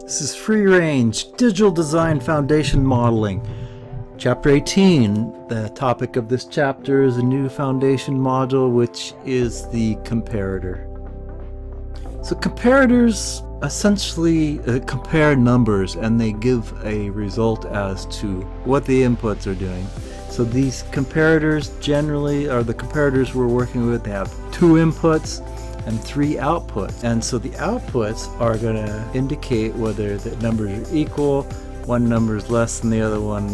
This is Free Range Digital Design Foundation Modeling. Chapter 18. The topic of this chapter is a new foundation module, which is the comparator. So comparators essentially compare numbers, and they give a result as to what the inputs are doing. So these comparators generally are the comparators we're working with. They have 2 inputs and 3 outputs, and so the outputs are going to indicate whether the numbers are equal, one number is less than the other one,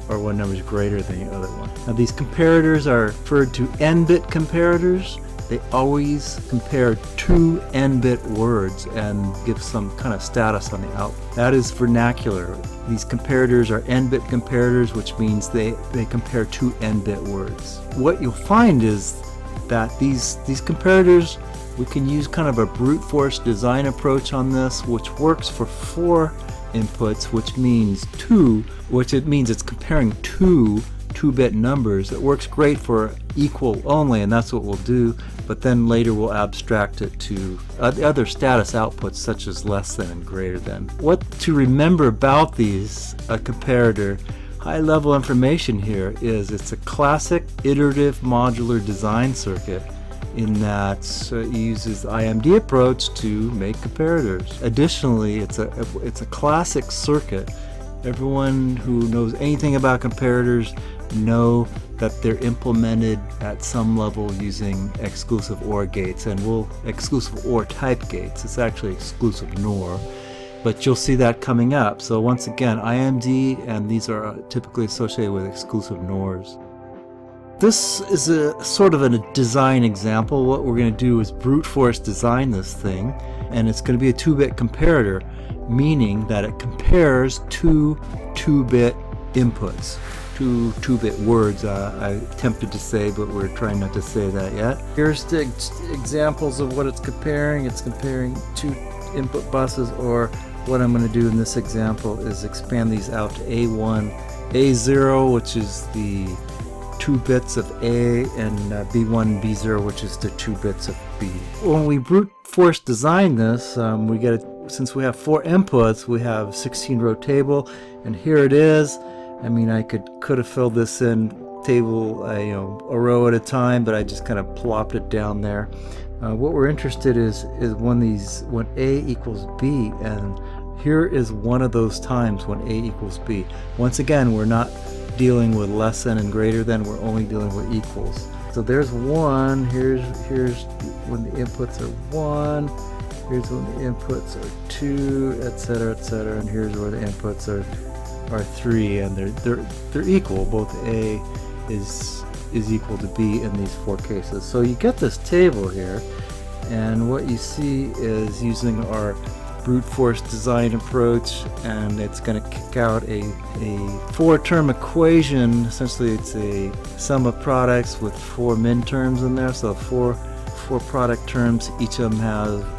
or one number is greater than the other one. Now these comparators are referred to n-bit comparators. They always compare 2 n-bit words and give some kind of status on the output. That is vernacular. These comparators are n-bit comparators, which means they compare 2 n-bit words. What you'll find is that these comparators, we can use kind of a brute force design approach on this, which works for 4 inputs, which means it's comparing 2 2-bit numbers. It works great for equal only, and that's what we'll do, but then later we'll abstract it to other status outputs such as less than and greater than. What to remember about these comparator high-level information here is it's a classic iterative modular design circuit in that it uses the IMD approach to make comparators. Additionally, it's a classic circuit. Everyone who knows anything about comparators know that they're implemented at some level using exclusive OR gates, and exclusive OR type gates. It's actually exclusive NOR, but you'll see that coming up. So once again, IMD, and these are typically associated with exclusive NORs. This is a sort of a design example. What we're going to do is brute force design this thing, and it's going to be a 2-bit comparator, meaning that it compares 2 2-bit inputs, 2 2-bit words. I attempted to say, but we're trying not to say that yet. Here's the examples of what it's comparing. It's comparing 2 input buses, or what I'm going to do in this example is expand these out to A1, A0, which is the 2 bits of A, and B1, B0, which is the 2 bits of B. When we brute force design this, we get since we have 4 inputs, we have 16 row table, and here it is. I mean, I could have filled this in table a row at a time, but I just kind of plopped it down there. What we're interested is when A equals B, and here is one of those times when A equals B. Once again, we're not dealing with less than and greater than, we're only dealing with equals. So there's 1, here's when the inputs are 1, here's when the inputs are 2, etc., etc., and here's where the inputs are 3, and they're equal. Both A is equal to B in these 4 cases. So you get this table here, and what you see is using our brute force design approach, and it's going to kick out a 4-term equation. Essentially, it's a sum of products with 4 min terms in there. So 4 product terms. Each of them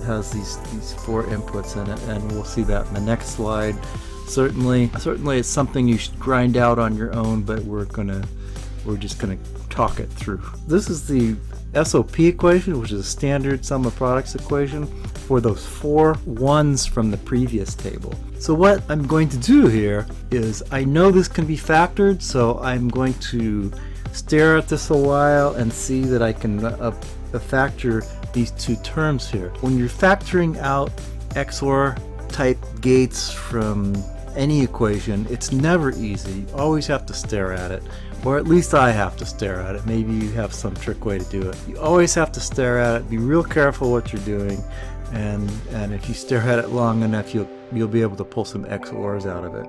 has these 4 inputs in it, and we'll see that in the next slide. Certainly, it's something you should grind out on your own, but we're just gonna talk it through. This is the SOP equation, which is a standard sum of products equation for those 4 ones from the previous table. So what I'm going to do here is, I know this can be factored, so I'm going to stare at this a while and see that I can factor these 2 terms here. When you're factoring out XOR type gates from any equation, it's never easy. You always have to stare at it, or at least I have to stare at it. Maybe you have some trick way to do it. You always have to stare at it. Be real careful what you're doing, and if you stare at it long enough, you'll be able to pull some XORs out of it.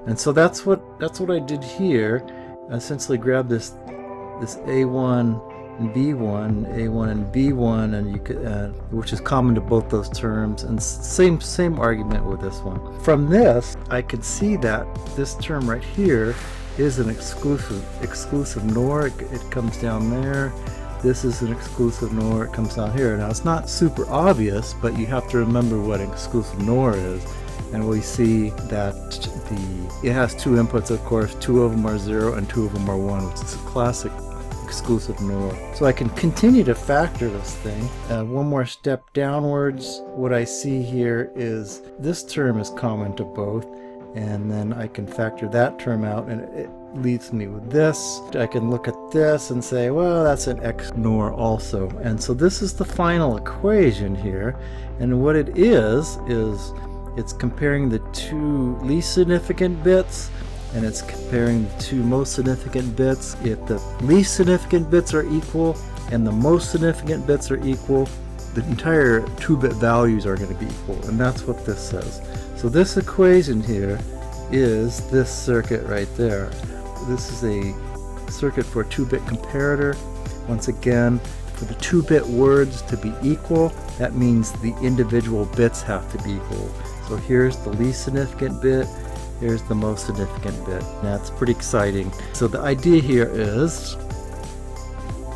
And so that's what I did here. I essentially grabbed this A1 and B1, A1 and B1, and you could, which is common to both those terms, and same argument with this one. From this, I could see that this term right here is an exclusive NOR. It comes down there. This is an exclusive NOR. It comes down here. Now it's not super obvious, but you have to remember what an exclusive NOR is, and we see that it has 2 inputs. Of course, 2 of them are 0 and 2 of them are 1, which is a classic exclusive NOR. So I can continue to factor this thing. One more step downwards, what I see here is this term is common to both, and then I can factor that term out, and it leaves me with this. I can look at this and say, well, that's an X NOR also. And so this is the final equation here, and what it is it's comparing the two least significant bits, and it's comparing the two most significant bits. If the least significant bits are equal and the most significant bits are equal, the entire 2-bit values are going to be equal, and that's what this says. So this equation here is this circuit right there. This is a circuit for a 2-bit comparator. Once again, for the 2-bit words to be equal, that means the individual bits have to be equal. So here's the least significant bit, here's the most significant bit. That's pretty exciting. So the idea here is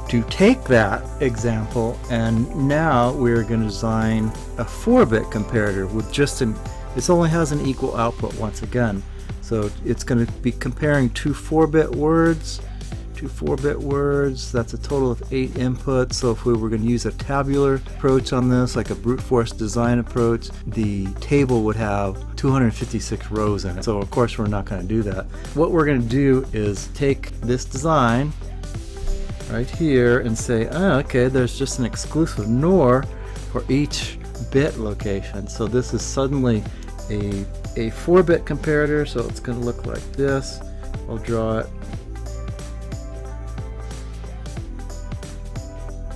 to take that example, and now we're going to design a 4-bit comparator with just this only has an equal output once again. So it's going to be comparing two 4-bit words. That's a total of 8 inputs. So if we were going to use a tabular approach on this, like a brute force design approach, the table would have 256 rows in it. So of course we're not going to do that. What we're going to do is take this design right here and say, oh, okay, there's just an exclusive NOR for each bit location. So this is suddenly a 4-bit comparator, so it's going to look like this. I'll draw it.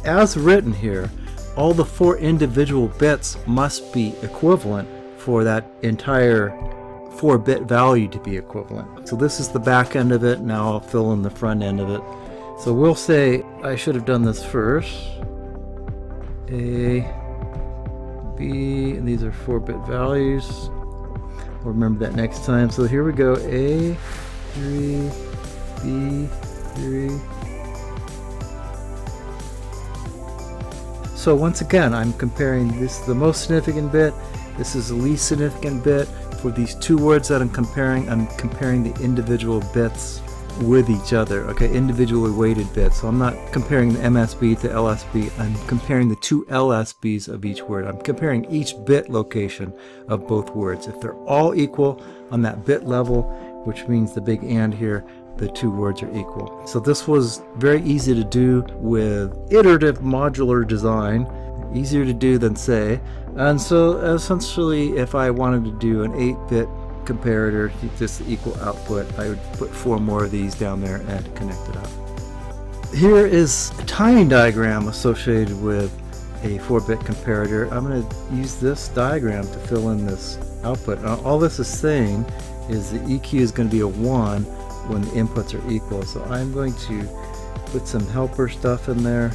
As written here, all the 4 individual bits must be equivalent for that entire 4-bit value to be equivalent. So this is the back end of it. Now I'll fill in the front end of it. So we'll say I should have done this first. A, B, and these are 4-bit values. We'll remember that next time. So here we go. A, 3, B, 3. So once again, I'm comparing this, the most significant bit, this is the least significant bit. For these two words that I'm comparing the individual bits with each other, okay, individually weighted bits. So I'm not comparing the MSB to LSB, I'm comparing the two LSBs of each word. I'm comparing each bit location of both words. If they're all equal on that bit level, which means the big AND here, the two words are equal. So this was very easy to do with iterative modular design, easier to do than say. And so essentially, if I wanted to do an 8-bit comparator, just equal output, I would put 4 more of these down there and connect it up. Here is a timing diagram associated with a 4-bit comparator. I'm going to use this diagram to fill in this output. Now, all this is saying is the EQ is going to be a 1 when the inputs are equal. So I'm going to put some helper stuff in there.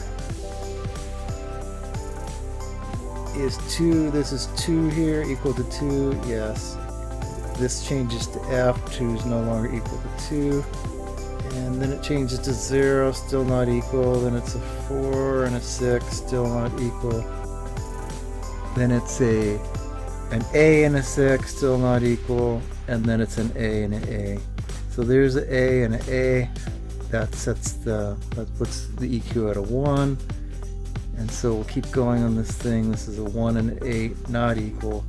Is 2, this is 2 here, equal to 2, yes. This changes to F, 2 is no longer equal to 2. And then it changes to 0, still not equal. Then it's a 4 and a 6, still not equal. Then it's an A and a 6, still not equal. And then it's an A and an A. So there's an A and an A. That puts the EQ at a 1. And so we'll keep going on this thing. This is a 1 and an 8, not equal.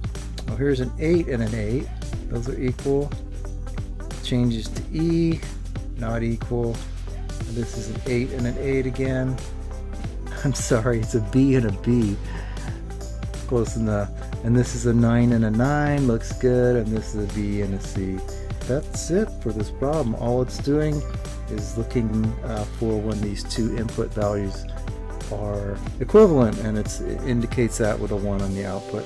Oh, here's an 8 and an 8. Those are equal. Changes to E, not equal. And this is an 8 and an 8 again. I'm sorry, it's a B and a B. Close enough. And this is a 9 and a 9, looks good. And this is a B and a C. That's it for this problem. All it's doing is looking for when these two input values are equivalent, and it indicates that with a 1 on the output.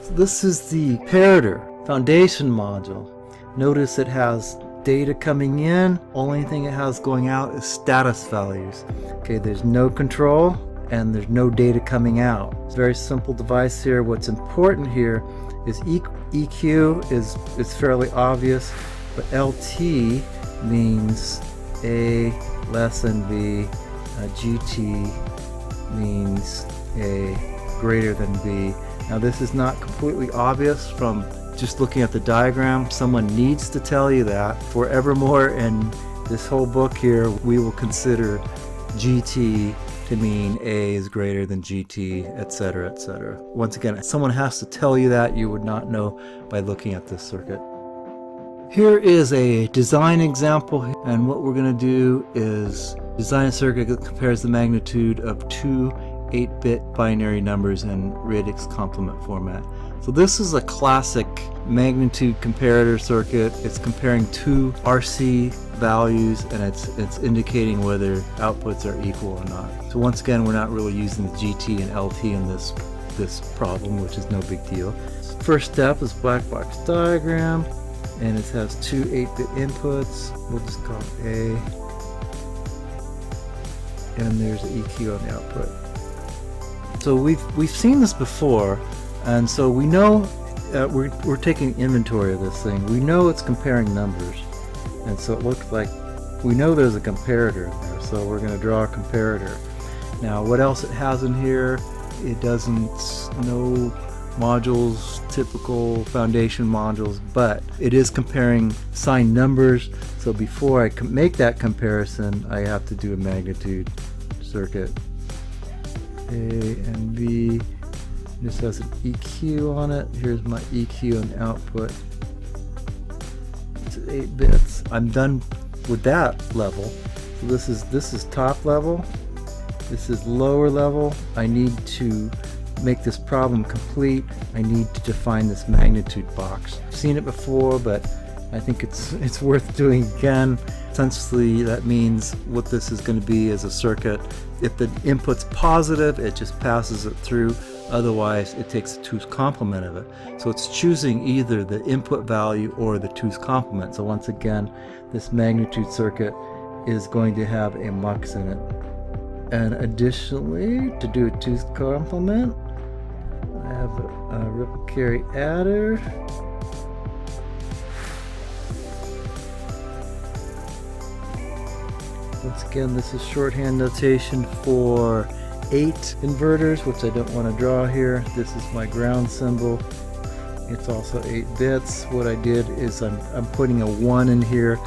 So this is the comparator foundation module. Notice it has data coming in. Only thing it has going out is status values. Okay, there's no control and there's no data coming out. It's a very simple device here. What's important here is EQ is fairly obvious, but LT means A less than B. GT means A greater than B. Now this is not completely obvious from just looking at the diagram. Someone needs to tell you that. Forevermore and This whole book here, we will consider GT to mean A is greater than GT, etc., etc. Once again, someone has to tell you that. You would not know by looking at this circuit. Here is a design example, and what we're going to do is design a circuit that compares the magnitude of two 8-bit binary numbers in radix complement format. So this is a classic magnitude comparator circuit. It's comparing two RC values, and it's indicating whether outputs are equal or not. So once again, we're not really using the GT and LT in this problem, which is no big deal. First step is black box diagram, and it has two 8-bit inputs. We'll just call it A, and there's an EQ on the output. So we've seen this before, and so we know we're taking inventory of this thing. We know it's comparing numbers, and so it looks like we know there's a comparator in there. So we're going to draw a comparator. Now, what else it has in here? It doesn't know modules, typical foundation modules, but it is comparing signed numbers. So before I can make that comparison, I have to do a magnitude circuit. A and B. This has an EQ on it. Here's my EQ and output. It's 8 bits. I'm done with that level. So this is top level. This is lower level. I need to make this problem complete. I need to define this magnitude box. I've seen it before, but I think it's worth doing again. Essentially, that means what this is going to be is a circuit. If the input's positive, it just passes it through. Otherwise, it takes the 2's complement of it. So it's choosing either the input value or the 2's complement. So once again, this magnitude circuit is going to have a mux in it. And additionally, to do a 2's complement, I have a ripple carry adder. Once again, this is shorthand notation for 8 inverters, which I don't want to draw here. This is my ground symbol. It's also 8 bits. What I did is I'm putting a 1 in here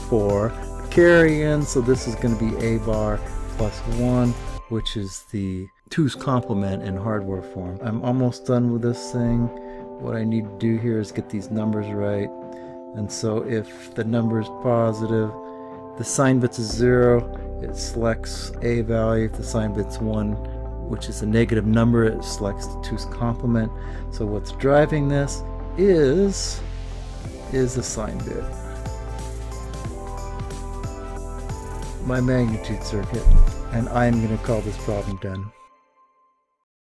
for carry in, so this is going to be A bar plus 1, which is the 2's complement in hardware form. I'm almost done with this thing. What I need to do here is get these numbers right. And so if the number is positive, the sign bit is 0, it selects A value. If the sign bit's 1, which is a negative number, it selects the 2's complement. So what's driving this is the sign bit. My magnitude circuit, and I'm going to call this problem done.